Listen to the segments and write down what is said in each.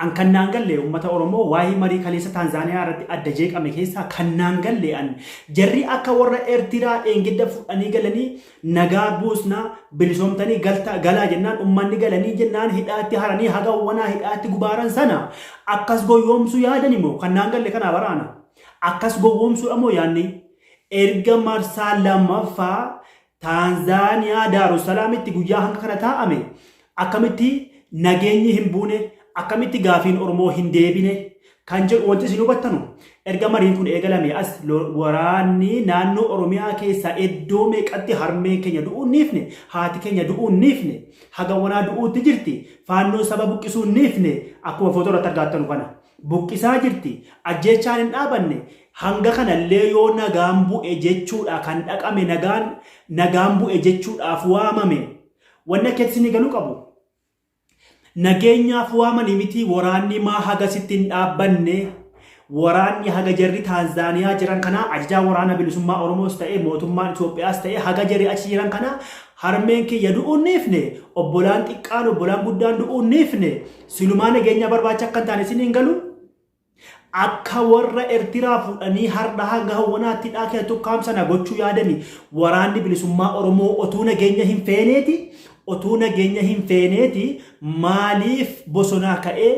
an kannaan galle ummata Oromoo waa'ee marii kaleessa Taanzaaniyaa irratti adda jeeqame keessaa kannaan galle an jarri akka warra Eertiraa eengidda fudhanii galanii nagaa buusna bilisoomtanii galaa jennaan ummanni galanii jennaan hidhaatti haranii hagawwanaa hidhaatti gubaaran sana akkas goyoomsu yaadan immoo kannaan galle kana baraana akkas gowwoomsu ammoo yaanni erga marsaa lammaffaa Taanzaaniyaa Daarusalaamitti guyyaa hanga kana taa'ame akkamitti nageenyi hin buune akkamitti gaafiin Oromoo hin deebine kan jedhu wanti isin hubattanu erga mariin kun eegalame as waraanni naannoo Oromiyaa keessaa iddoo meeqatti harmeen keenya du'uun niifne haati keenya du'uun niifne hagawwanaa du'uutti jirti faannoo saba buqqisuun niifne akkuma footoo irratti argattanu kana buqqisaa jirti ajjeechaan hin dhaabanne hanga kanallee yoo nagaan bu'e jechuudha kan dhaqame nagaan bu'e jechuudhaaf waamame wanna keessi ni galuu qabu nageenyaaf waamanii miti waraanni maa haga sittiin dhaabbanne waraanni haga jarri Taanzaaniyaa jiran kana ajajaa waraana bilisummaa Oromoos ta'e mootummaan Itoophiyaas ta'e haga jarri achi jiran kana harmeen kiyya du'uun niifne obbolaan xiqqaan obbolaan guddaan du'uun niifne silumaa nageenya barbaacha akka hin taane isin hin galu akka warra Eertiraa fuudhanii har'a hanga hawwanaatti dhaakee tukkaamsana gochuu yaadanii waraanni bilisummaa Oromoo otuu nageenya hin feeneeti otuu nageenya hin feeneeti maaliif bosonaa ka'ee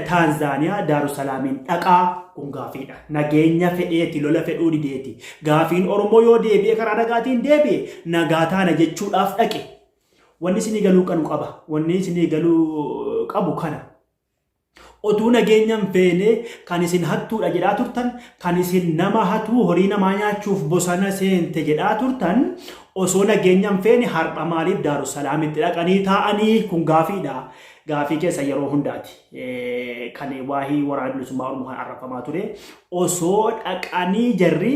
Taanzaaniyaa Daarusalaamiin dhaqaa kun gaafiidha nageenya fedheeti lola fedhuu dideeti gaafiin Oromoo yoo deebi'e karaa nagaatiin deebi'e nagaa taana jechuudhaaf dhaqe wanni isinii galuu qaba wanni isinii galuu qabu kana otuu nageenyaan feene kan isin hattuudha jedhaa turtan kan isin nama hatuu horii namaa nyaachuuf bosona seente jedhaa turtan osoo nageenyaan feene har'a maaliif Daarusalaamitti dhaqanii taa'anii kun gaafiidha gaafii keessa yeroo hundaati kan waa'ee waraana bilisummaa Oromoo kan arrafamaa ture osoo dhaqanii jarri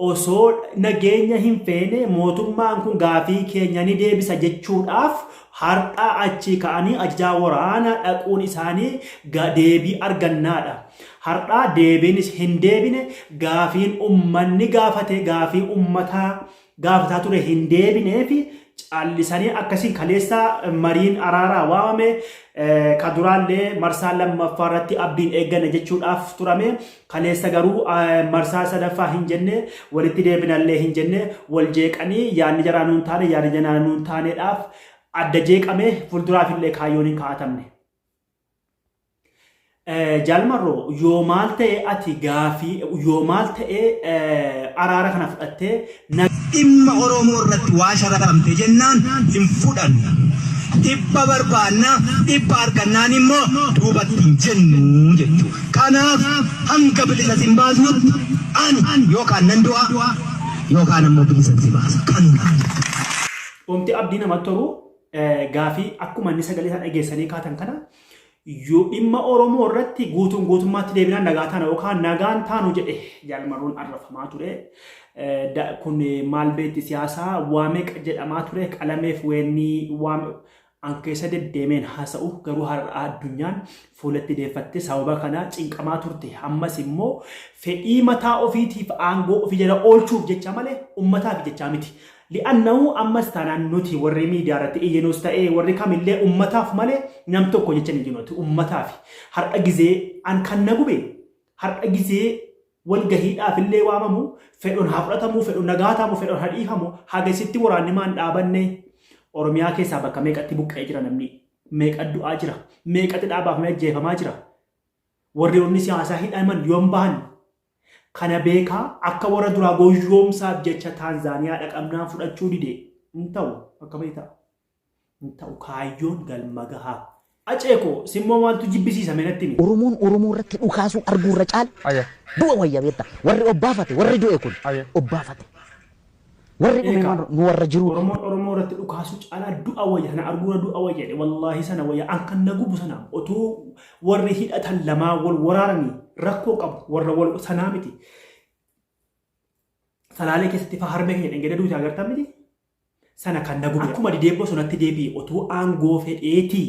osoo nageenya hin feene mootummaan kun gaafii keenya ni deebisa jechuudhaaf har'a achi ka'anii ajajaa waraana dhaquun isaanii deebii argannaadha har'a deebiinis hin deebine gaafiin ummanni gaafate gaafii ummataa gaafataa ture hin deebineefi callisanii akkasiin kaleessa mariin araaraa waamame kaduraallee marsaa lammaffaa irratti abdiin eeggana jechuudhaaf turame kaleessa garuu marsaa sadaffaa hin jenne walitti deebinallee hin jenne wal jeeqanii yaadni jaraa nuun taane yaadni janaa nuun taaneedhaaf adda jeeqame fuulduraafillee kaayyoon hin kaa'atamne. Jaalmarroo yoo maal ta'e ati gaafii yoo maal ta'e araara kana fudhattee dhimma Oromoo irratti waa shararamte jennaan hin fudhanna dhibba barbaanna dhibba argannaan immoo duubatti hin jennu jechuudha. Kanaaf hanga bilisa sin baasutti ani yookaan nan du'a yookaan ammoo bilisa si baasa kan omti abdii namatti tolu gaafii akkuma inni sagalee isaa dhageessanii kaatan kana yoo dhimma Oromoo irratti guutummaatti deebinaan nagaa taana yookaan nagaan taanu jedhe jaalmarroon arrafamaa ture. Kun maal beetti siyaasaa waameq jedhamaa ture qalameef weenni waame an keessa deddeemeen haasa'u garuu har'a addunyaan fuulatti deeffatte sababa kana cinqamaa turte ammas immoo fedhii mataa ofiitiif aangoo ofii jala oolchuuf jecha malee ummataaf jecha miti. Li'annahu ammas taanaan nuti warri miidiyaa irratti iyyenuus ta'ee warri kamillee ummataaf malee nam tokko jecha ni jiruuti ummataaf har'a gizee an kan na gube har'a gizee walgahiidhaaf illee waamamu fedhoon haa fudhatamu fedhoon nagaatamu fedhoon haa dhiifamu hagasitti waraanni maan dhaabanne Oromiyaa keessaa bakka meeqatti buqqa'ee jira namni meeqa du'aa jira meeqatti dhaabaaf ajjeefamaa jira warri onni siyaasaa hidhaman yoom bahan kana beekaa akka warra duraa goyyoomsaaf jecha Taanzaaniyaa dhaqamnaan fudhachuu dide hin ta'u akka beektaa hin ta'u kaayyoon galma gahaa aceeko simmoo maaltu jibbisiisa menatti mi Oromoo irratti dhukaasuu arguu irra caal du'a wayya beektaa warri obbaafate warri du'e kun obbaafate warri nu warra jiru Oromoo irratti dhukaasuu caala du'a wayya na arguu du'a wayya wallahi sana wayya an kan nagubu sana otuu warri hidhatan lamaa wal waraaranii rakkoo qabu warra wal sanaa miti salaalee keessatti fa harmee keenya dhangee duuti agartan miti sana kan nagubu akkuma dideebbo sanatti deebi'e otuu aangoo fedheetii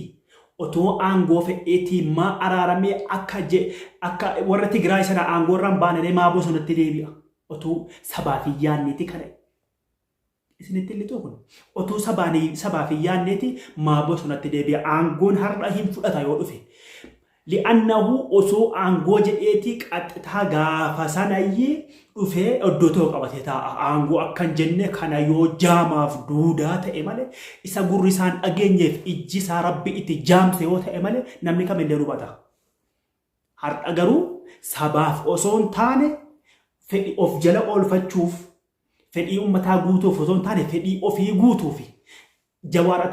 otoo aangoo fedheetii maa araaramee akka warra Tigraay sana aangoo irraan baananii maa bosonatti deebi'a otuu sabaa fi yaanneeti kana isinitti illee kun otuu sabaa fi yaanneeti maa bosonatti deebi'a aangoon har'a hin fudhata yoo dhufe لأنه أسو أنجو جئتك أتها فسانيي وفي الدكتور أبتها أنجو أكن جنة كان يو جاما في دودا تأمله إسا غوريسان أجنيف إجيس ربي إتجام سيو تأمله نملك من دروباتا هر أجرو سباف أسون تاني في أفجلا أول فتشوف في أمتا غوتو فزون تاني في أفي غوتو في جوارات